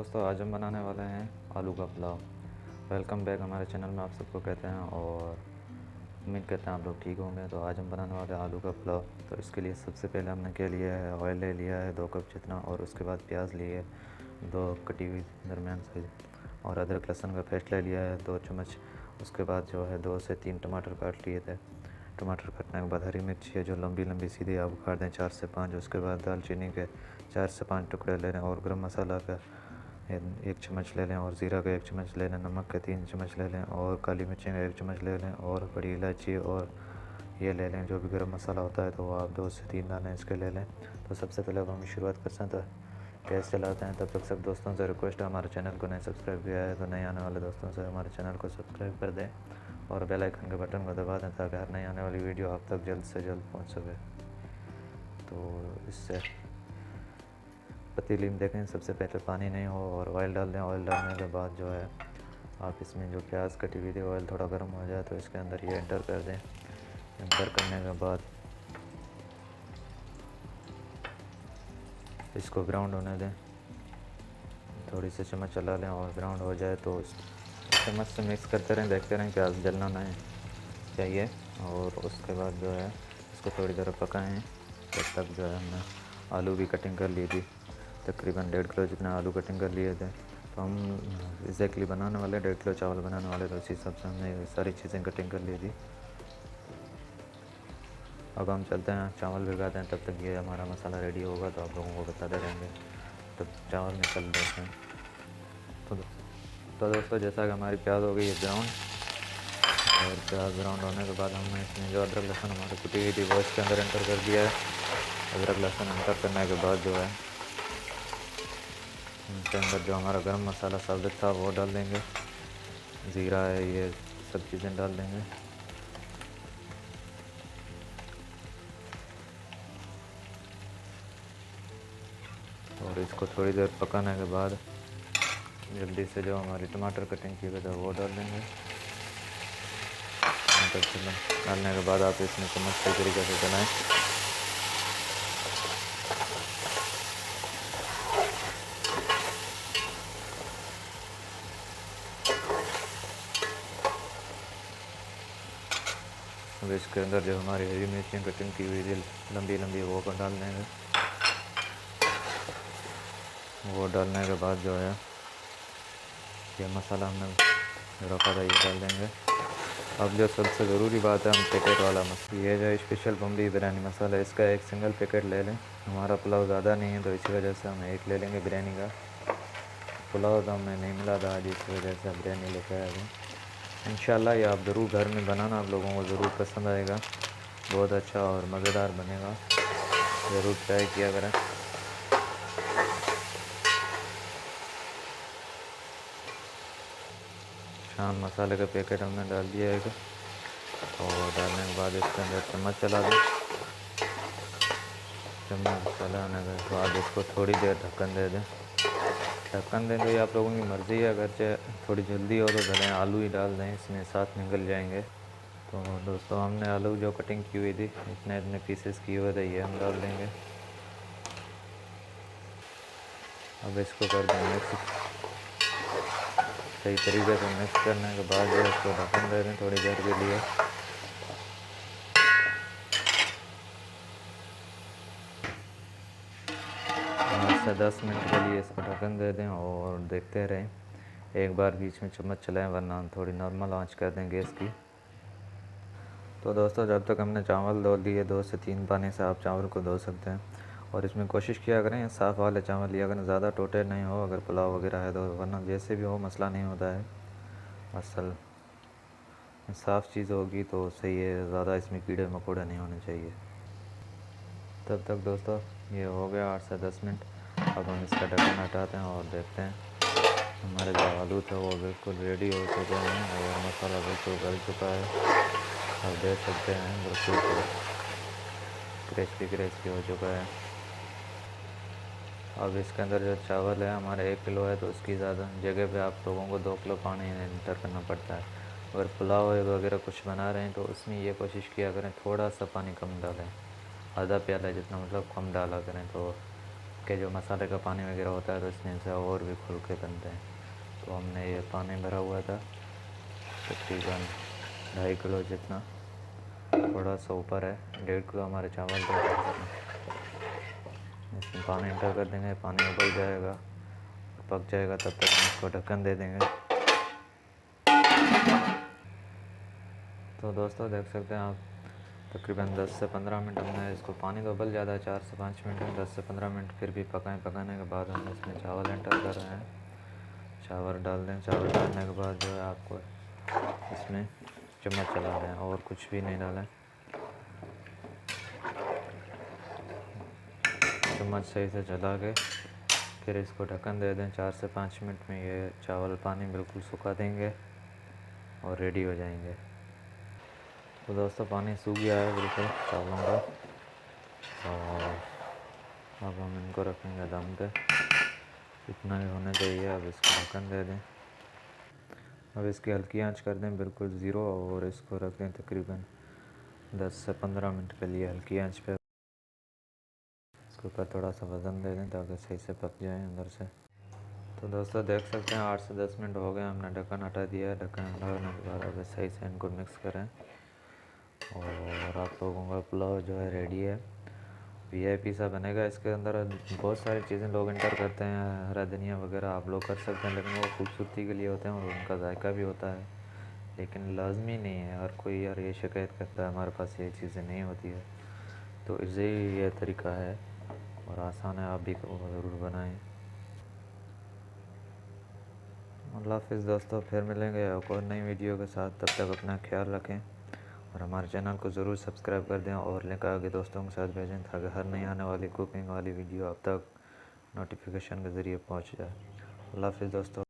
दोस्तों, आज हम बनाने वाले हैं आलू का पुलाव। वेलकम बैक हमारे चैनल में आप सबको कहते हैं और उम्मीद करते हैं आप लोग ठीक होंगे। तो आज हम बनाने वाले हैं आलू का पुलाव। तो इसके लिए सबसे पहले हमने क्या लिया है, ऑयल ले लिया है 2 कप जितना, और उसके बाद प्याज लिए 2 कटी हुई दरमियान साइज, और अदरक लहसुन का पेस्ट ले लिया है 2 चम्मच। उसके बाद जो है 2 से 3 टमाटर काट लिए थे। टमाटर काटने के बाद हरी मिर्ची है जो लंबी लंबी सीधी आप काट दें 4 से 5। उसके बाद दालचीनी के 4 से 5 टुकड़े ले लें, और गरम मसाला का 1 चम्मच ले लें, और ज़ीरा का 1 चम्मच ले लें, नमक के 3 चम्मच ले लें, और काली मिर्ची का 1 चम्मच ले लें, और बड़ी इलायची और ये ले लें जो भी गरम मसाला होता है, तो वो आप 2 से 3 दाने इसके ले लें। तो सबसे पहले अब हम शुरुआत करते हैं, तो गैस चलाते हैं। तब तक सब दोस्तों से रिक्वेस्ट है, हमारे चैनल को नए सब्सक्राइब किया है तो नए आने वाले दोस्तों से हमारे चैनल को सब्सक्राइब कर दें और बेल आइकन के बटन को दबा दें ताकि हर नई आने वाली वीडियो आप तक जल्द से जल्द पहुंच सके। तो इससे पतीली में देखें, सबसे पहले पानी नहीं हो और ऑयल डाल दें। ऑयल डालने के बाद जो है आप इसमें जो प्याज कटी हुई थी, ऑयल थोड़ा गर्म हो जाए तो इसके अंदर ये एंटर कर दें। एंटर करने के बाद इसको ब्राउन होने दें, थोड़ी सी चम्मच चला लें और ब्राउन हो जाए तो चम्मच से मिक्स करते रहें, देखते रहें प्याज जलना नहीं चाहिए। और उसके बाद जो है इसको थोड़ी देर पकाएं तब तक जो है हमने आलू भी कटिंग कर ली थी, तकरीबन 1.5 किलो जितना आलू कटिंग कर लिए थे। तो हम एग्जैक्टली बनाने वाले 1.5 किलो चावल बनाने वाले, तो उसी हिसाब से हमने सारी चीज़ें कटिंग कर ली थी। अब हम चलते हैं चावल भिगाते हैं, तब तक ये हमारा मसाला रेडी होगा तो आप लोगों को बताते रहेंगे। तब चावल निकल देते हैं। तो दोस्तों, जैसा कि हमारी प्याज हो गई है ब्राउन, और प्याज ब्राउन होने के बाद हमने इसमें जो अदरक लहसुन हमारी कुटी हुई थी वो इसके अंदर एंटर कर दिया है। अदरक लहसुन एंटर करने के बाद जो है इसके अंदर जो हमारा गरम मसाला साबित था वो डाल देंगे, ज़ीरा है, ये सब चीज़ें डाल देंगे। और इसको थोड़ी देर पकाने के बाद जल्दी से जो हमारी टमाटर कटिंग की हुई था वो डाल देंगे। टमाटर डालने के बाद आप इसमें चम्मच के तरीके से चलाएँ। अब इसके अंदर जो हमारी हरी मिर्चियाँ कटिंग की हुई थी लंबी लंबी वो को डाल देंगे। वो डालने के बाद जो है ये मसाला हमने रखा था ये डाल देंगे। अब जो सबसे ज़रूरी बात है, हम पैकेट वाला मसाला, ये जो स्पेशल बम्बई बिरयानी मसाला है, इसका 1 सिंगल पैकेट ले लें। हमारा पुलाव ज़्यादा नहीं है तो इसी वजह से हम 1 ले लेंगे बिरयानी का। पुलाव तो हमें नहीं मिला था आज, इस वजह से बिरयानी लेकर आया था। इंशाल्लाह ये आप ज़रूर घर में बनाना, आप लोगों को ज़रूर पसंद आएगा, बहुत अच्छा और मज़ेदार बनेगा, ज़रूर ट्राई किया करें। शान मसाले का पैकेट हमने डाल दिया है, और डालने के बाद इसके अंदर चम्मच चला दें। चम्मच चलाने के बाद इसको थोड़ी देर ढक्कन दे दें। ढक्कन दें तो ये आप लोगों की मर्ज़ी है, अगर चाहे थोड़ी जल्दी हो तो भले आलू ही डाल दें, इसमें साथ निकल जाएंगे। तो दोस्तों, हमने आलू जो कटिंग की हुई थी इतने इतने पीसेस किए हुए थे, ये हम डाल देंगे। अब इसको कर दें मिक्स, सही तरीके से मिक्स करने के बाद जो इसको ढक्कन दे दें थोड़ी देर के लिए। 5 से 10 मिनट के लिए इसको ढक्कन दे दें और देखते रहें। एक बार बीच में चम्मच चलाएं, वरना थोड़ी नॉर्मल आंच कर दें गैस की। तो दोस्तों, जब तक हमने चावल धो लिए, 2 से 3 पानी से आप चावल को धो सकते हैं, और इसमें कोशिश किया करें साफ़ वाले चावल लिया करें, ज़्यादा टोटे नहीं हो अगर पुलाव वगैरह है तो, वरना जैसे भी हो मसला नहीं होता है। असल साफ़ चीज़ होगी तो सही है, ज़्यादा इसमें कीड़े मकोड़े नहीं होने चाहिए। तब तक दोस्तों ये हो गया 8 से 10 मिनट। अब हम इसका ढक्कन हटाते हैं और देखते हैं हमारे जो आलू थे वो बिल्कुल रेडी हो चुके हैं और मसाला बिल्कुल गल चुका है। आप देख सकते हैं बिल्कुल क्रिस्पी क्रिस्पी हो चुका है। अब इसके अंदर जो चावल है हमारे 1 किलो है, तो उसकी ज़्यादा जगह पे आप लोगों को 2 किलो पानी एंटर करना पड़ता है। अगर पुलाव वगैरह कुछ बना रहे हैं तो उसमें ये कोशिश किया करें थोड़ा सा पानी कम डालें, आधा प्याला जितना मतलब कम डाला करें, तो के जो मसाले का पानी वगैरह होता है तो इसमें से और भी खुल के बनते हैं। तो हमने ये पानी भरा हुआ था तकरीबन 2.5 किलो जितना, थोड़ा सा ऊपर है, 1.5 किलो हमारे चावल थे। इसमें पानी इंटर कर देंगे, पानी उबल जाएगा, पक जाएगा, तब तक हम इसको ढक्कन दे देंगे। तो दोस्तों देख सकते हैं आप, तकरीबन 10 से 15 मिनट हमने इसको, पानी तो उबल जाता है 4 से 5 मिनट में, 10 से 15 मिनट फिर भी पकाने के बाद हम इसमें चावल एंटर कर रहे हैं। चावल डाल दें, चावल डालने के बाद जो है आपको इसमें चम्मच चला दें और कुछ भी नहीं डालें। चम्मच सही से चला के फिर इसको ढक्कन दे दें। 4 से 5 मिनट में ये चावल पानी बिल्कुल सुखा देंगे और रेडी हो जाएंगे। तो दोस्तों पानी सूख गया है बिल्कुल चावलों का, और अब हम इनको रखेंगे दम पे, इतना ही होना चाहिए। अब इसको ढक्कन दे दें, अब इसकी हल्की आंच कर दें बिल्कुल ज़ीरो, और इसको रख दें तकरीबन 10 से 15 मिनट के लिए हल्की आंच पे। इसके ऊपर थोड़ा सा वज़न दे दें ताकि सही से पक जाए अंदर से। तो दोस्तों देख सकते हैं 8 से 10 मिनट हो गए, हमने ढक्कन हटा दिया है। ढक्कन हटाने के बाद अब सही से इनको मिक्स करें, और आप लोगों का पुलाव जो है रेडी है। वीआईपी सा बनेगा। इसके अंदर बहुत सारी चीज़ें लोग इंटर करते हैं, हरा धनिया वगैरह आप लोग कर सकते हैं, लेकिन वो खूबसूरती के लिए होते हैं और उनका जायका भी होता है, लेकिन लाजमी नहीं है। हर कोई यार ये शिकायत करता है हमारे पास ये चीज़ें नहीं होती है, तो इसे ये तरीका है और आसान है, आप भी ज़रूर बनाएं। अल्लाह हाफ़िज़ दोस्तों, फिर मिलेंगे एक और नई वीडियो के साथ। तब तक अपना ख्याल रखें और हमारे चैनल को ज़रूर सब्सक्राइब कर दें और लिंक आगे दोस्तों के साथ भेजें, ताकि हर नई आने वाली कुकिंग वाली वीडियो अब तक नोटिफिकेशन के ज़रिए पहुंच जाए। अल्लाह हाफ़िज़ दोस्तों।